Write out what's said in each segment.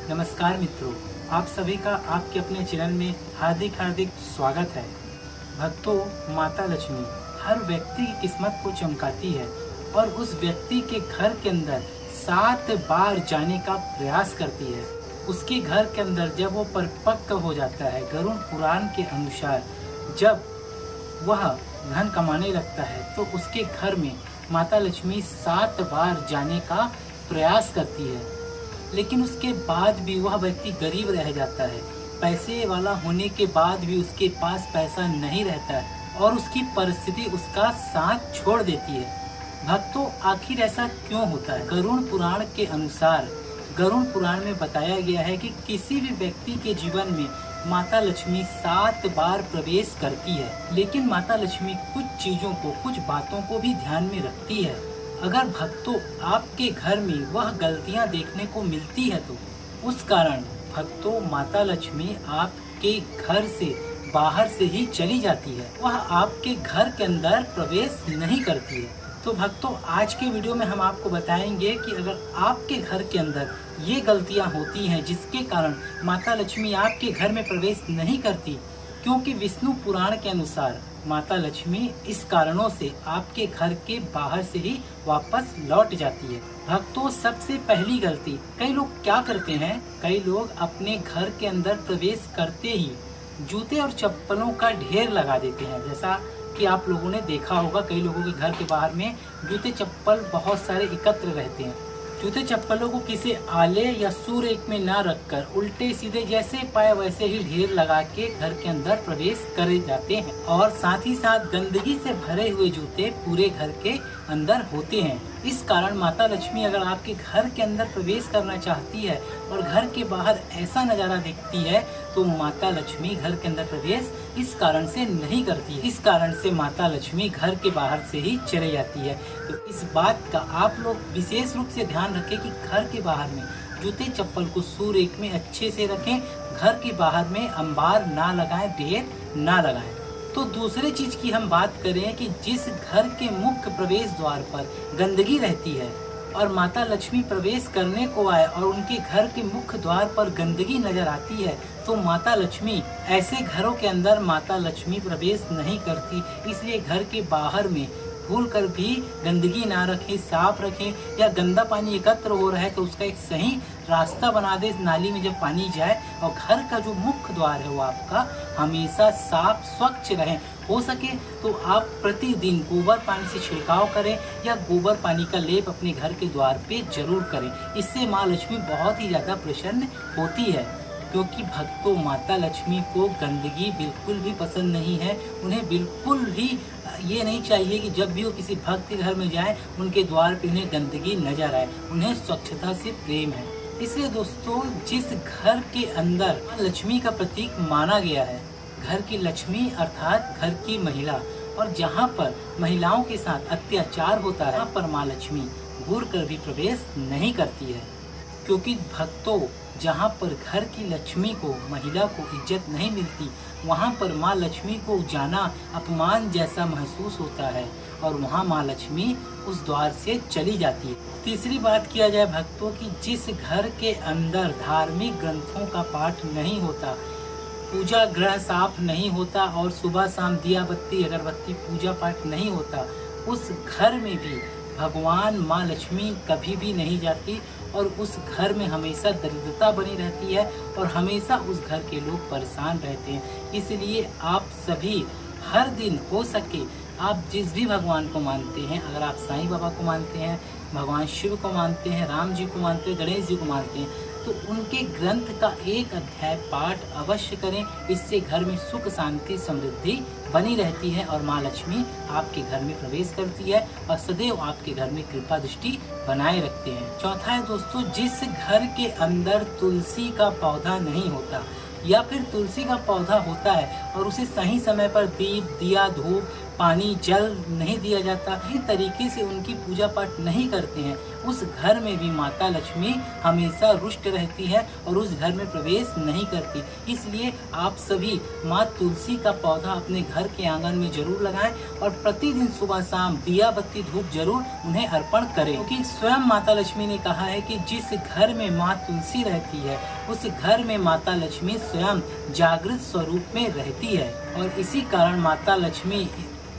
नमस्कार मित्रों, आप सभी का आपके अपने चैनल में हार्दिक हार्दिक स्वागत है। भक्तों, माता लक्ष्मी हर व्यक्ति की किस्मत को चमकाती है और उस व्यक्ति के घर के अंदर 7 बार जाने का प्रयास करती है। उसके घर के अंदर जब वो परिपक्व हो जाता है, गरुड़ पुराण के अनुसार जब वह धन कमाने लगता है तो उसके घर में माता लक्ष्मी 7 बार जाने का प्रयास करती है। लेकिन उसके बाद भी वह व्यक्ति गरीब रह जाता है। पैसे वाला होने के बाद भी उसके पास पैसा नहीं रहता है और उसकी परिस्थिति उसका साथ छोड़ देती है। भक्तों, आखिर ऐसा क्यों होता है? गरुड़ पुराण के अनुसार गरुड़ पुराण में बताया गया है कि किसी भी व्यक्ति के जीवन में माता लक्ष्मी 7 बार प्रवेश करती है। लेकिन माता लक्ष्मी कुछ चीजों को, कुछ बातों को भी ध्यान में रखती है। अगर भक्तों आपके घर में वह गलतियां देखने को मिलती है तो उस कारण भक्तों माता लक्ष्मी आपके घर से बाहर से ही चली जाती है, वह आपके घर के अंदर प्रवेश नहीं करती है। तो भक्तों, आज के वीडियो में हम आपको बताएंगे कि अगर आपके घर के अंदर ये गलतियां होती हैं जिसके कारण माता लक्ष्मी आपके घर में प्रवेश नहीं करती, क्योंकि विष्णु पुराण के अनुसार माता लक्ष्मी इस कारणों से आपके घर के बाहर से ही वापस लौट जाती है। भक्तों, सबसे पहली गलती कई लोग क्या करते हैं, कई लोग अपने घर के अंदर प्रवेश करते ही जूते और चप्पलों का ढेर लगा देते हैं। जैसा कि आप लोगों ने देखा होगा, कई लोगों के घर के बाहर में जूते चप्पल बहुत सारे एकत्र रहते हैं। जूते चप्पलों को किसी आले या सुरेख में ना रखकर उल्टे सीधे जैसे पाए वैसे ही ढेर लगा के घर के अंदर प्रवेश करे जाते हैं और साथ ही साथ गंदगी से भरे हुए जूते पूरे घर के अंदर होते हैं। इस कारण माता लक्ष्मी अगर आपके घर के अंदर प्रवेश करना चाहती है और घर के बाहर ऐसा नजारा दिखती है तो माता लक्ष्मी घर के अंदर प्रवेश इस कारण से नहीं करती है। इस कारण से माता लक्ष्मी घर के बाहर से ही चली जाती है। तो इस बात का आप लोग विशेष रूप से ध्यान रखें कि घर के बाहर में जूते चप्पल को सुरेख में अच्छे से रखें, घर के बाहर में अंबार ना लगाएं, ढेर ना लगाएं। तो दूसरी चीज की हम बात करें कि जिस घर के मुख्य प्रवेश द्वार पर गंदगी रहती है और माता लक्ष्मी प्रवेश करने को आए और उनके घर के मुख्य द्वार पर गंदगी नजर आती है तो माता लक्ष्मी, ऐसे घरों के अंदर माता लक्ष्मी प्रवेश नहीं करती। इसलिए घर के बाहर में भूल कर भी गंदगी ना रखें, साफ रखें। या गंदा पानी एकत्र हो रहा है तो उसका एक सही रास्ता बना दे, नाली में जब पानी जाए। और घर का जो मुख्य द्वार है वो आपका हमेशा साफ स्वच्छ रहे। हो सके तो आप प्रतिदिन गोबर पानी से छिड़काव करें या गोबर पानी का लेप अपने घर के द्वार पे जरूर करें। इससे माँ लक्ष्मी बहुत ही ज्यादा प्रसन्न होती है, क्योंकि भक्तों माता लक्ष्मी को गंदगी बिल्कुल भी पसंद नहीं है। उन्हें बिल्कुल भी ये नहीं चाहिए कि जब भी वो किसी भक्त के घर में जाए उनके द्वार पे उन्हें गंदगी नजर आए। उन्हें स्वच्छता से प्रेम है। इसलिए दोस्तों, जिस घर के अंदर लक्ष्मी का प्रतीक माना गया है, घर की लक्ष्मी अर्थात घर की महिला, और जहाँ पर महिलाओं के साथ अत्याचार होता है वहाँ पर माँ लक्ष्मी घूर कर भी प्रवेश नहीं करती है। क्योंकि भक्तों, जहाँ पर घर की लक्ष्मी को, महिला को इज्जत नहीं मिलती, वहाँ पर माँ लक्ष्मी को जाना अपमान जैसा महसूस होता है और वहाँ माँ लक्ष्मी उस द्वार से चली जाती है। तीसरी बात किया जाए भक्तों कि जिस घर के अंदर धार्मिक ग्रंथों का पाठ नहीं होता, पूजा गृह साफ नहीं होता और सुबह शाम दिया बत्ती अगरबत्ती पूजा पाठ नहीं होता, उस घर में भी भगवान माँ लक्ष्मी कभी भी नहीं जाती और उस घर में हमेशा दरिद्रता बनी रहती है और हमेशा उस घर के लोग परेशान रहते हैं। इसलिए आप सभी हर दिन हो सके, आप जिस भी भगवान को मानते हैं, अगर आप साईं बाबा को मानते हैं, भगवान शिव को मानते हैं, राम जी को मानते हैं, गणेश जी को मानते हैं, तो उनके ग्रंथ का एक अध्याय पाठ अवश्य करें। इससे घर में सुख शांति समृद्धि बनी रहती है और माँ लक्ष्मी आपके घर में प्रवेश करती है और सदैव आपके घर में कृपा दृष्टि बनाए रखते हैं। चौथा है दोस्तों, जिस घर के अंदर तुलसी का पौधा नहीं होता या फिर तुलसी का पौधा होता है और उसे सही समय पर दीप, दिया, धूप, पानी जल नहीं दिया जाता, इस तरीके से उनकी पूजा पाठ नहीं करते हैं, उस घर में भी माता लक्ष्मी हमेशा रुष्ट रहती है और उस घर में प्रवेश नहीं करती। इसलिए आप सभी माँ तुलसी का पौधा अपने घर के आंगन में जरूर लगाएं और प्रतिदिन सुबह शाम दिया बत्ती धूप जरूर उन्हें अर्पण करें, क्योंकि स्वयं माता लक्ष्मी ने कहा है कि जिस घर में माँ तुलसी रहती है उस घर में माता लक्ष्मी स्वयं जागृत स्वरूप में रहती है और इसी कारण माता लक्ष्मी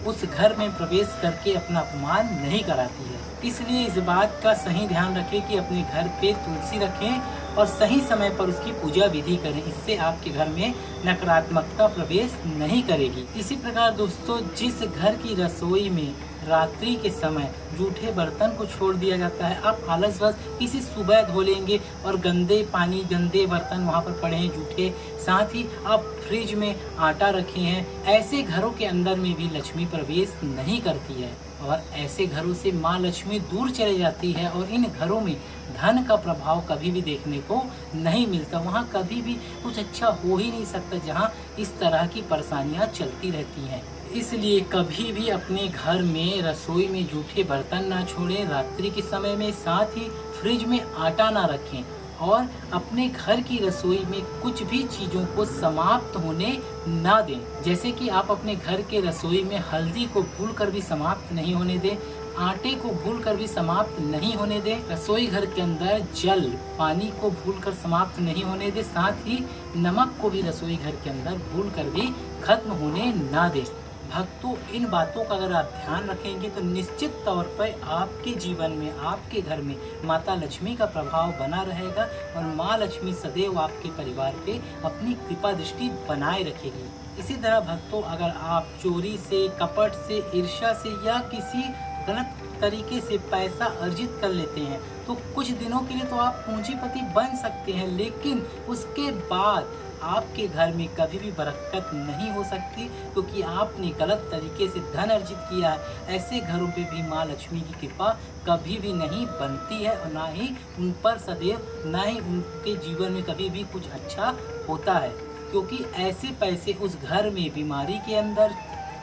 उस घर में प्रवेश करके अपना अपमान नहीं कराती है। इसलिए इस बात का सही ध्यान रखें कि अपने घर पे तुलसी रखें और सही समय पर उसकी पूजा विधि करें, इससे आपके घर में नकारात्मकता प्रवेश नहीं करेगी। इसी प्रकार दोस्तों, जिस घर की रसोई में रात्रि के समय जूठे बर्तन को छोड़ दिया जाता है, आप आलसवश किसी सुबह धो लेंगे और गंदे पानी गंदे बर्तन वहाँ पर पड़े हैं जूठे, साथ ही आप फ्रिज में आटा रखे हैं, ऐसे घरों के अंदर में भी लक्ष्मी प्रवेश नहीं करती है और ऐसे घरों से माँ लक्ष्मी दूर चले जाती है और इन घरों में धन का प्रभाव कभी भी देखने को नहीं मिलता। वहाँ कभी भी कुछ अच्छा हो ही नहीं सकता जहाँ इस तरह की परेशानियाँ चलती रहती हैं। इसलिए कभी भी अपने घर में रसोई में जूठे बर्तन ना छोड़ें रात्रि के समय में, साथ ही फ्रिज में आटा ना रखें और अपने घर की रसोई में कुछ भी चीज़ों को समाप्त होने ना दें। जैसे कि आप अपने घर के रसोई में हल्दी को भूलकर भी समाप्त नहीं होने दें, आटे को भूलकर भी समाप्त नहीं होने दें, रसोई घर के अंदर जल पानी को भूलकर समाप्त नहीं होने दें, साथ ही नमक को भी रसोई घर के अंदर भूलकर भी खत्म होने ना दें। भक्तों, इन बातों का अगर आप ध्यान रखेंगे तो निश्चित तौर पर आपके जीवन में, आपके घर में माता लक्ष्मी का प्रभाव बना रहेगा और माँ लक्ष्मी सदैव आपके परिवार पे अपनी कृपा दृष्टि बनाए रखेगी। इसी तरह भक्तों, अगर आप चोरी से, कपट से, ईर्ष्या से या किसी गलत तरीके से पैसा अर्जित कर लेते हैं तो कुछ दिनों के लिए तो आप पूंजीपति बन सकते हैं, लेकिन उसके बाद आपके घर में कभी भी बरकत नहीं हो सकती, क्योंकि आपने गलत तरीके से धन अर्जित किया है। ऐसे घरों पे भी माँ लक्ष्मी की कृपा कभी भी नहीं बनती है और ना ही उन पर सदैव, ना ही उनके जीवन में कभी भी कुछ अच्छा होता है, क्योंकि ऐसे पैसे उस घर में बीमारी के अंदर,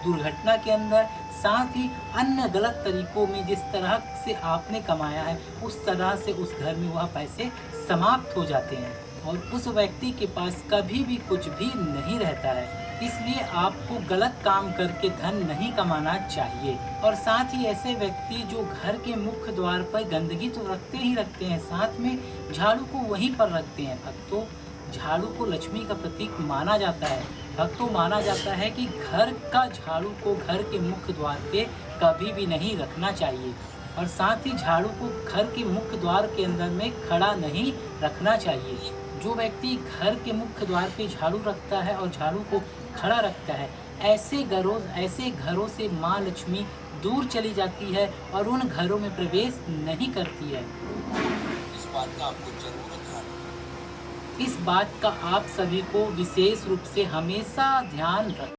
दुर्घटना के अंदर, साथ ही अन्य गलत तरीकों में जिस तरह से आपने कमाया है उस तरह से उस घर में वह पैसे समाप्त हो जाते हैं और उस व्यक्ति के पास कभी भी कुछ भी नहीं रहता है। इसलिए आपको गलत काम करके धन नहीं कमाना चाहिए। और साथ ही ऐसे व्यक्ति जो घर के मुख्य द्वार पर गंदगी तो रखते ही रखते हैं, साथ में झाड़ू को वहीं पर रखते हैं। भक्तों, झाड़ू को लक्ष्मी का प्रतीक माना जाता है। भक्तों, माना जाता है कि घर का झाड़ू को घर के मुख्य द्वार पे कभी भी नहीं रखना चाहिए और साथ ही झाड़ू को घर के मुख्य द्वार के अंदर में खड़ा नहीं रखना चाहिए। जो व्यक्ति घर के मुख्य द्वार पे झाड़ू रखता है और झाड़ू को खड़ा रखता है, ऐसे घरों से माँ लक्ष्मी दूर चली जाती है और उन घरों में प्रवेश नहीं करती है। इस बात का आपको जरूर ध्यान रखना। इस बात का आप सभी को विशेष रूप से हमेशा ध्यान रखना।